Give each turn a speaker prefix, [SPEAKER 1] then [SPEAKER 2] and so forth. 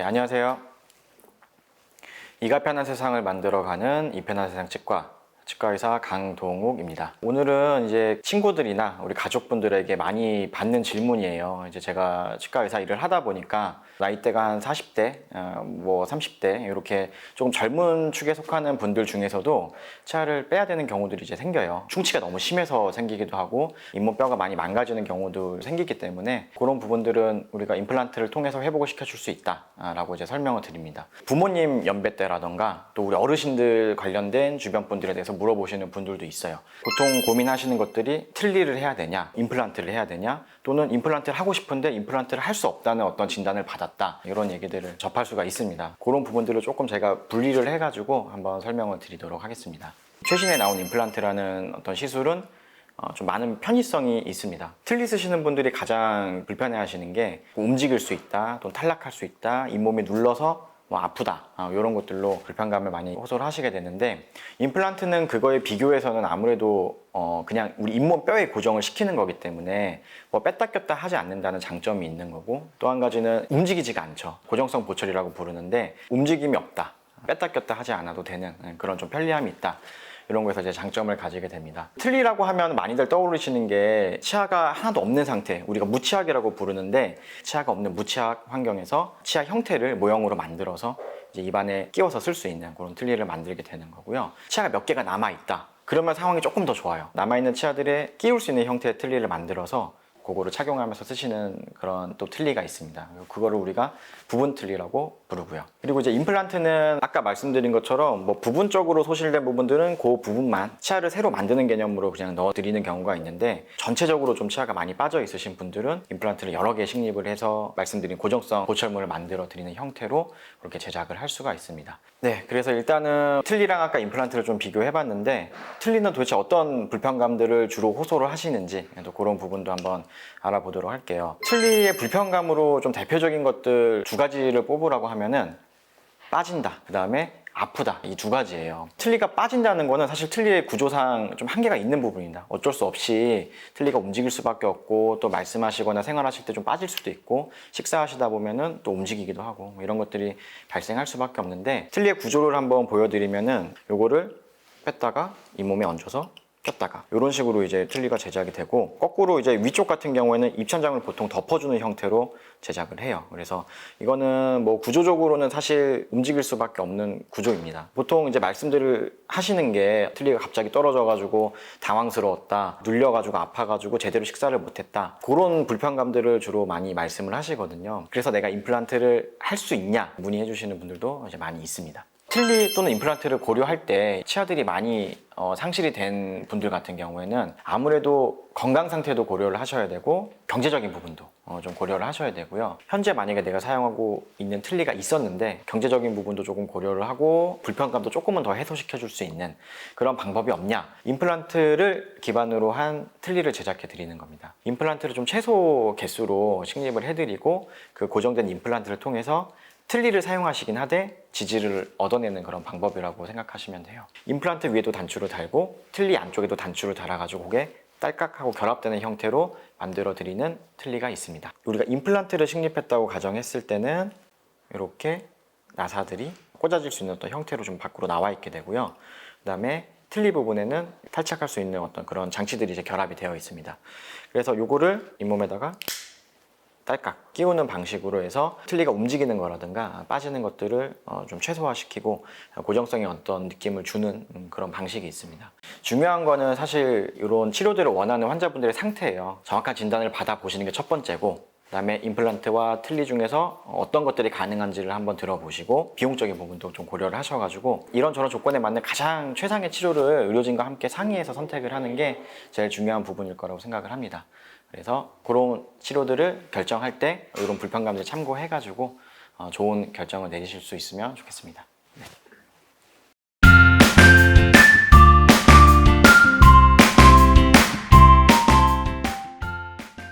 [SPEAKER 1] 안녕하세요. 이가 편한 세상을 만들어가는 이 편한 세상 치과의사 강동욱입니다. 오늘은 이제 친구들이나 우리 가족분들에게 많이 받는 질문이에요. 이제 제가 치과의사 일을 하다 보니까 나이대가 한 40대, 뭐 30대 이렇게 조금 젊은 축에 속하는 분들 중에서도 치아를 빼야 되는 경우들이 이제 생겨요. 충치가 너무 심해서 생기기도 하고 잇몸뼈가 많이 망가지는 경우도 생기기 때문에 그런 부분들은 우리가 임플란트를 통해서 회복을 시켜줄 수 있다라고 이제 설명을 드립니다. 부모님 연배 때라던가 또 우리 어르신들 관련된 주변 분들에 대해서 물어보시는 분들도 있어요. 보통 고민하시는 것들이 틀니를 해야 되냐, 임플란트를 해야 되냐, 또는 임플란트를 하고 싶은데 임플란트를 할 수 없다는 어떤 진단을 받았다, 이런 얘기들을 접할 수가 있습니다. 그런 부분들을 조금 제가 분리를 해가지고 한번 설명을 드리도록 하겠습니다. 최신에 나온 임플란트라는 어떤 시술은 좀 많은 편의성이 있습니다. 틀니 쓰시는 분들이 가장 불편해 하시는 게 움직일 수 있다, 또는 탈락할 수 있다, 잇몸이 눌러서 아프다, 이런 것들로 불편감을 많이 호소를 하시게 되는데, 임플란트는 그거에 비교해서는 아무래도 그냥 우리 잇몸 뼈에 고정을 시키는 거기 때문에 뭐 뺐다 꼈다 하지 않는다는 장점이 있는 거고, 또 한 가지는 움직이지가 않죠. 고정성 보철이라고 부르는데 움직임이 없다, 뺐다 꼈다 하지 않아도 되는 그런 좀 편리함이 있다, 이런 거에서 이제 장점을 가지게 됩니다. 틀니라고 하면 많이들 떠오르시는 게 치아가 하나도 없는 상태, 우리가 무치악이라고 부르는데, 치아가 없는 무치악 환경에서 치아 형태를 모형으로 만들어서 이제 입안에 끼워서 쓸 수 있는 그런 틀니를 만들게 되는 거고요. 치아가 몇 개가 남아있다, 그러면 상황이 조금 더 좋아요. 남아있는 치아들에 끼울 수 있는 형태의 틀니를 만들어서 그거를 착용하면서 쓰시는 그런 또 틀니가 있습니다. 그거를 우리가 부분 틀니라고 부르고요. 그리고 이제 임플란트는 아까 말씀드린 것처럼 뭐 부분적으로 소실된 부분들은 그 부분만 치아를 새로 만드는 개념으로 그냥 넣어드리는 경우가 있는데, 전체적으로 좀 치아가 많이 빠져 있으신 분들은 임플란트를 여러 개 식립을 해서 말씀드린 고정성 보철물을 만들어 드리는 형태로 그렇게 제작을 할 수가 있습니다. 네, 그래서 일단은 틀니랑 아까 임플란트를 좀 비교해 봤는데, 틀니는 도대체 어떤 불편감들을 주로 호소를 하시는지 또 그런 부분도 한번 알아보도록 할게요. 틀니의 불편감으로 좀 대표적인 것들 두 가지를 뽑으라고 하면은 빠진다, 그 다음에 아프다, 이 두 가지예요. 틀니가 빠진다는 거는 사실 틀니의 구조상 좀 한계가 있는 부분입니다. 어쩔 수 없이 틀니가 움직일 수밖에 없고, 또 말씀하시거나 생활하실 때 좀 빠질 수도 있고, 식사하시다 보면은 또 움직이기도 하고, 이런 것들이 발생할 수밖에 없는데, 틀니의 구조를 한번 보여드리면은 요거를 뺐다가 잇몸에 얹어서 꼈다가 이런 식으로 이제 틀니가 제작이 되고, 거꾸로 이제 위쪽 같은 경우에는 입천장을 보통 덮어주는 형태로 제작을 해요. 그래서 이거는 뭐 구조적으로는 사실 움직일 수밖에 없는 구조입니다. 보통 이제 말씀들을 하시는 게 틀니가 갑자기 떨어져가지고 당황스러웠다, 눌려가지고 아파가지고 제대로 식사를 못했다, 그런 불편감들을 주로 많이 말씀을 하시거든요. 그래서 내가 임플란트를 할 수 있냐 문의해 주시는 분들도 이제 많이 있습니다. 틀니 또는 임플란트를 고려할 때 치아들이 많이 상실이 된 분들 같은 경우에는 아무래도 건강 상태도 고려를 하셔야 되고, 경제적인 부분도 좀 고려를 하셔야 되고요. 현재 만약에 내가 사용하고 있는 틀니가 있었는데 경제적인 부분도 조금 고려를 하고 불편감도 조금은 더 해소시켜 줄 수 있는 그런 방법이 없냐, 임플란트를 기반으로 한 틀니를 제작해 드리는 겁니다. 임플란트를 좀 최소 개수로 식립을 해드리고, 그 고정된 임플란트를 통해서 틀니를 사용하시긴 하되 지지를 얻어내는 그런 방법이라고 생각하시면 돼요. 임플란트 위에도 단추를 달고 틀니 안쪽에도 단추를 달아가지고 그게 딸깍하고 결합되는 형태로 만들어 드리는 틀니가 있습니다. 우리가 임플란트를 식립했다고 가정했을 때는 이렇게 나사들이 꽂아질 수 있는 어떤 형태로 좀 밖으로 나와 있게 되고요. 그 다음에 틀니 부분에는 탈착할 수 있는 어떤 그런 장치들이 이제 결합이 되어 있습니다. 그래서 요거를 잇몸에다가 딸깍 끼우는 방식으로 해서 틀니가 움직이는 거라든가 빠지는 것들을 좀 최소화시키고 고정성의 어떤 느낌을 주는 그런 방식이 있습니다. 중요한 거는 사실 이런 치료들을 원하는 환자분들의 상태예요. 정확한 진단을 받아보시는 게 첫 번째고, 그 다음에 임플란트와 틀니 중에서 어떤 것들이 가능한지를 한번 들어보시고, 비용적인 부분도 좀 고려를 하셔가지고 이런저런 조건에 맞는 가장 최상의 치료를 의료진과 함께 상의해서 선택을 하는 게 제일 중요한 부분일 거라고 생각을 합니다. 그래서 그런 치료들을 결정할 때 이런 불편감들 참고해가지고 좋은 결정을 내리실 수 있으면 좋겠습니다.